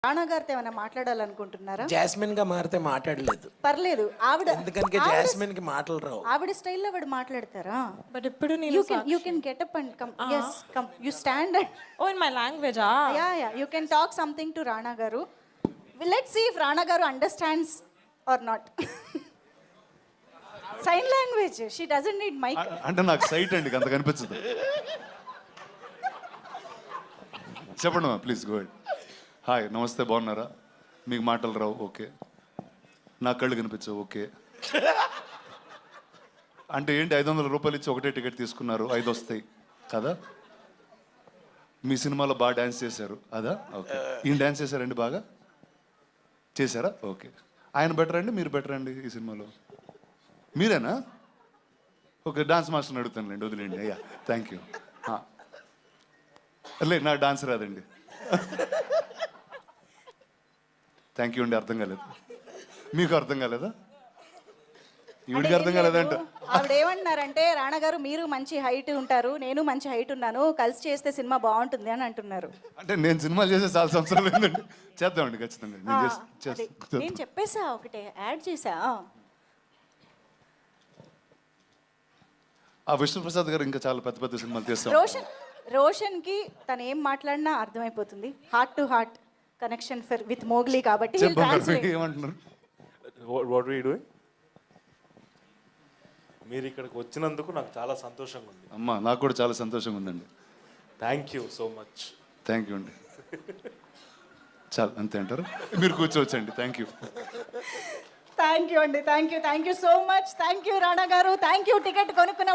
రాణా గారితో ఏమైనా మాట్లాడాలనుకుంటున్నారా? జాస్మిన్ గా మారితే మాట్లాడలేదు. పర్లేదు. ఎందుకంటే జాస్మిన్ కి మాటలు రావు. ఆవిడ స్టైల్లో ఆవిడ మాట్లాడతారా? బట్ ఇప్పుడు నేను You can get up and come. Yes, come. You stand and oh in my language yeah. You can talk something to Rana garu. Well, let's see if Rana garu understands or not. Sign language. She doesn't need mic. అంటే నాకు site అండి అంత కనిపించదు. చెప్పండి మా please go head. Hi నమస్తే, బాగున్నారా? మీకు మాటలు రావు, ఓకే. నా కళ్ళు కనిపించవు, ఓకే. అంటే ఏంటి 500 రూపాయలు ఇచ్చి ఒకటే టికెట్ తీసుకున్నారు, 5 వస్తాయి కదా? మీ సినిమాలో బాగా డ్యాన్స్ చేశారు అదా? ఓకే. ఈయన డ్యాన్స్ చేశారండి, బాగా చేశారా? ఓకే. ఆయన బెటర్ అండి, మీరు బెటర్ అండి ఈ సినిమాలో? మీరేనా? ఓకే, డాన్స్ మాస్టర్ని అడుగుతానులేండి, వదిలేండి. అయ్యా థ్యాంక్ యూ. లేదు నాకు డాన్స్ రాదండి. థ్యాంక్ యూ అండి. అర్థం కాలేదు మీకు? అర్థం కాలేదా? ఈవిడికి అర్థం కాలేదంట. ఆవిడ ఏమంటున్నారంటే, రాణా గారు మీరు మంచి హైట్ ఉంటారు, నేను మంచి హైట్ ఉన్నాను, కలిసి చేస్తే సినిమా బాగుంటుంది అని అంటున్నారు. అంటే నేను సినిమాలు చేసే చాలా సంవత్సరాలు ఏంటండి. చేద్దామండి ఖచ్చితంగా. నేను చెప్పేసా, ఒకటే యాడ్ చేసా. ఆ విష్ణుప్రసాద్ గారు ఇంకా చాలా పెద్ద పెద్ద సినిమాలు తీస్తాం. రోషన్ కి తను ఏం మాట్లాడినా అర్థమైపోతుంది. Heart to heart connection with Mowgli కాబట్టి ఏమంటున్నారు? What we doing? మీరు ఇక్కడికి వచ్చినందుకు నాకు చాలా సంతోషంగా ఉంది. అమ్మా నాకు కూడా చాలా సంతోషంగా ఉందండి. Thank you so much. Thank you అండి. చాలా అంతే అంటారు, మీరు కూర్చోవచ్చండి. Thank you. థ్యాంక్ యూ అండి. Thank you so much. Thank you Rana గారు. థ్యాంక్ యూ టికెట్ కొనుక్కున్న